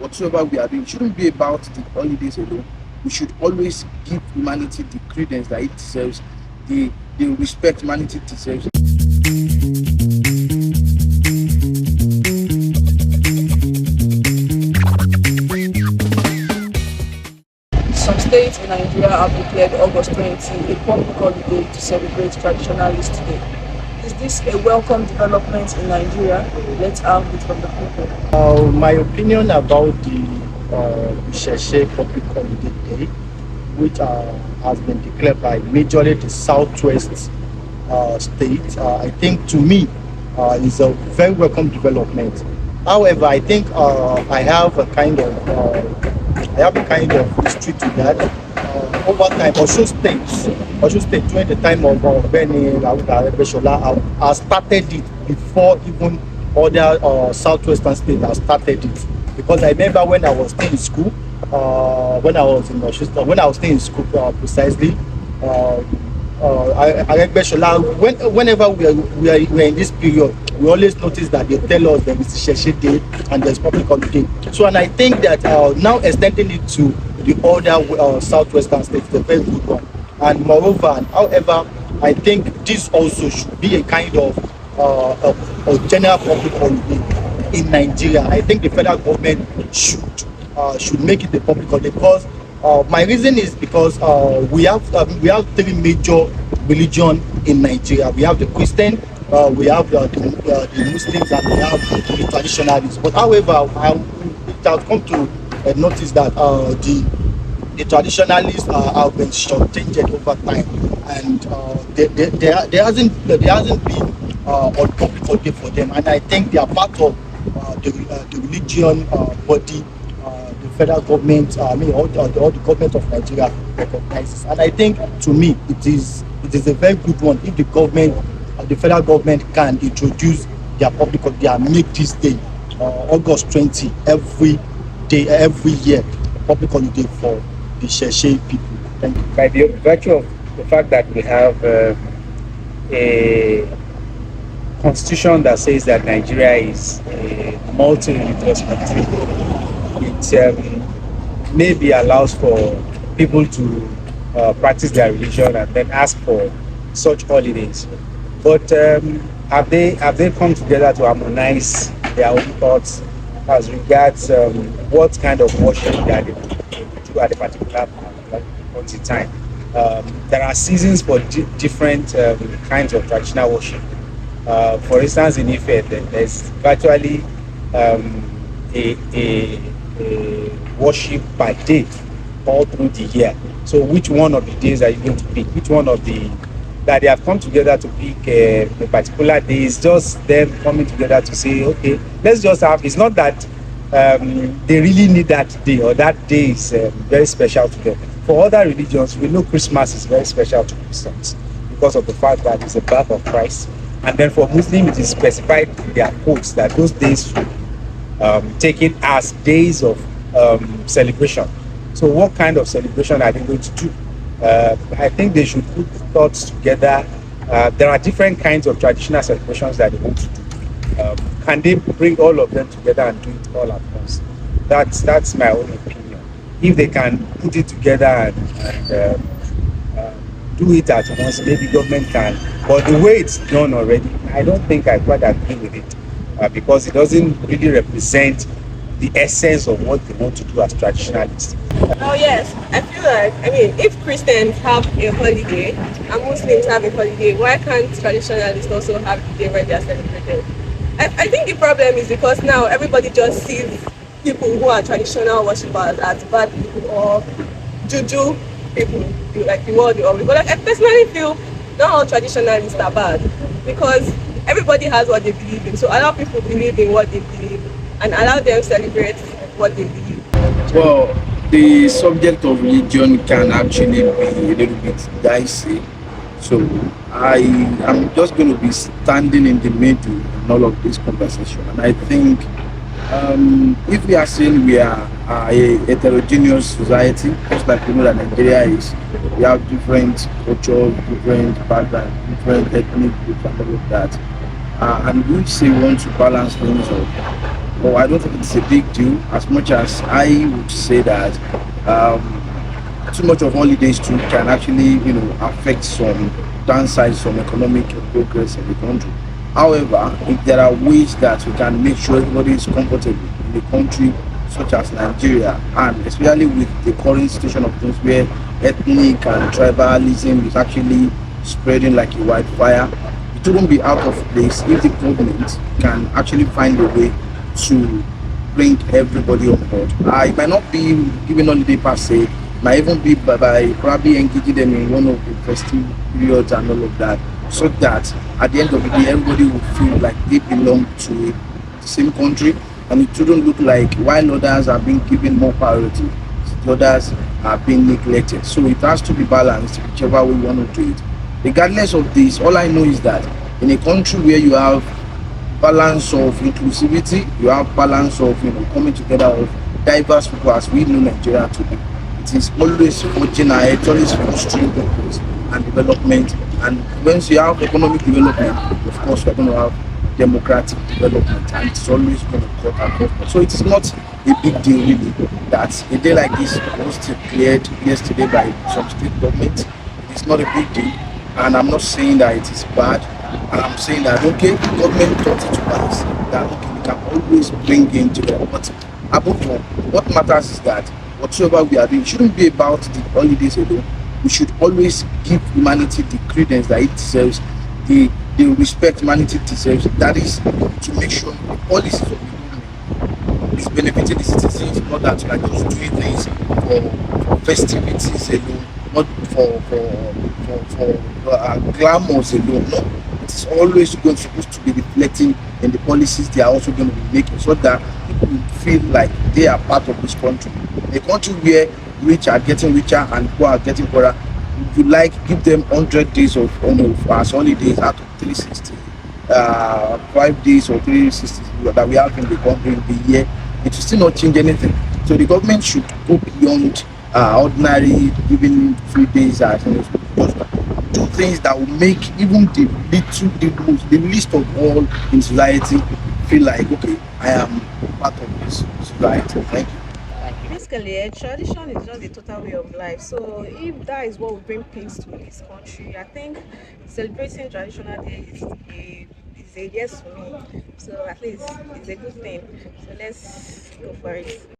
whatsoever we are doing, it shouldn't be about the holidays alone. We should always give humanity the credence that it deserves, the respect humanity deserves. Some states in Nigeria have declared August 20 a public holiday to celebrate Traditionalist Day. Is this a welcome development in Nigeria? Let's have it from the people. My opinion about the Isheshe Public Holiday Day, which has been declared by majorly the southwest state, I think to me is a very welcome development. However, I think I have a kind of history to that. Over time, Osun State during the time of Benny Arebeshola has started it before even other southwestern states have started it. Because I remember when I was still in school, when I was staying in school precisely, Arebeshola, whenever we are in this period, we always notice that they tell us there is Sheshe Day and there's public holiday. So, and I think that now extending it to the other southwestern states is a very good one. And moreover, and however, I think this also should be a kind of a general public holiday in Nigeria. I think the federal government should make it a public holiday because my reason is because we have three major religions in Nigeria. We have the Christian, we have the Muslims, and we have the traditionalists. But however, it has come to notice that the traditionalists have been shortchanged over time, and there hasn't been a public holiday for them. And I think they are part of the religion body. The federal government, all the government of Nigeria recognizes. And I think, to me, it is a very good one if the government, the federal government, can introduce their public holiday and make this day, August 20, every year, a public holiday for the Sheshe people. Thank you. By the virtue of the fact that we have a constitution that says that Nigeria is a multi-religious country, it maybe allows for people to practice their religion and then ask for such holidays. But have they come together to harmonize their own thoughts as regards what kind of worship that they do at a particular point in time? There are seasons for different kinds of traditional worship. For instance, in Ife, there's virtually a worship by day all through the year. So which one of the days are you going to pick? Which one of the that they have come together to pick a particular day is just them coming together to say, okay, let's just have. It's not that they really need that day or that day is very special to them. For other religions, we know Christmas is very special to Christians because of the fact that it's the birth of Christ. And then for Muslims, it is specified in their codes that those days should taken as days of celebration. So what kind of celebration are they going to do? I think they should put thoughts together. There are different kinds of traditional celebrations that they want to do. Can they bring all of them together and do it all at once? That's my own opinion. If they can put it together and do it at once, maybe government can. But the way it's done already, I don't think I quite agree with it. Because it doesn't really represent the essence of what they want to do as traditionalists. Oh yes, I feel like, if Christians have a holiday and Muslims have a holiday, why can't traditionalists also have the day when they are celebrated? I think the problem is because now everybody just sees people who are traditional worshippers as bad people or juju people, like the world or. But I personally feel not all traditionalists are bad because everybody has what they believe in. So allow people believe in what they believe and allow them celebrate what they believe. Well, the subject of religion can actually be a little bit dicey. So I am just going to be standing in the middle in all of this conversation. And I think if we are saying we are a heterogeneous society, just like we know that Nigeria is, we have different cultures, different backgrounds, different ethnic groups and all of that. And we say we want to balance things up. or I don't think it's a big deal as much as I would say that um, too much of holidays too can actually affect some downside some economic progress in the country. However, if there are ways that we can make sure everybody is comfortable in a country such as Nigeria, and especially with the current situation of things where ethnic and tribalism is actually spreading like a wildfire, it wouldn't be out of place if the government can actually find a way to bring everybody on board. It might not be giving holiday per se, might even be by probably engaging them in one of the festive periods and all of that, so that at the end of the day, everybody will feel like they belong to the same country, and it shouldn't look like while others are being given more priority, the others are being neglected. So it has to be balanced, whichever way you want to do it. Regardless of this, all I know is that in a country where you have balance of inclusivity, you have balance of coming together of diverse people as we know Nigeria to be. It is always forging ahead, it's always fostering progress and development. And once you have economic development, of course you're going to have democratic development, and it's always going to cut across. So it is not a big deal really that a day like this was declared yesterday by some state governments. It is not a big deal, and I'm not saying that it is bad. I'm saying that okay, government thought it was that okay, we can always bring in together. But above all, what matters is that whatsoever we are doing shouldn't be about the holidays alone. We should always give humanity the credence that it deserves, the respect humanity deserves. That is to make sure the policies of the government is benefiting the citizens, not that we are just doing things for festivities alone, not for glamours alone. No, it is always going supposed to be reflecting in the policies they are also going to be making, so that people will feel like they are part of this country. A country where rich are getting richer and poor are getting poorer, if you like give them 100 days of as holidays out of 360, 5 days or 360 that we have in the country in the year, it will still not change anything. So the government should go beyond ordinary giving 3 days as just do things that will make even the least of all in society feel like okay, I am part of this society. Thank you. Basically, tradition is just a total way of life. So, if that is what will bring peace to this country, I think celebrating traditional day is a yes for me. So, at least it's a good thing. So, let's go for it.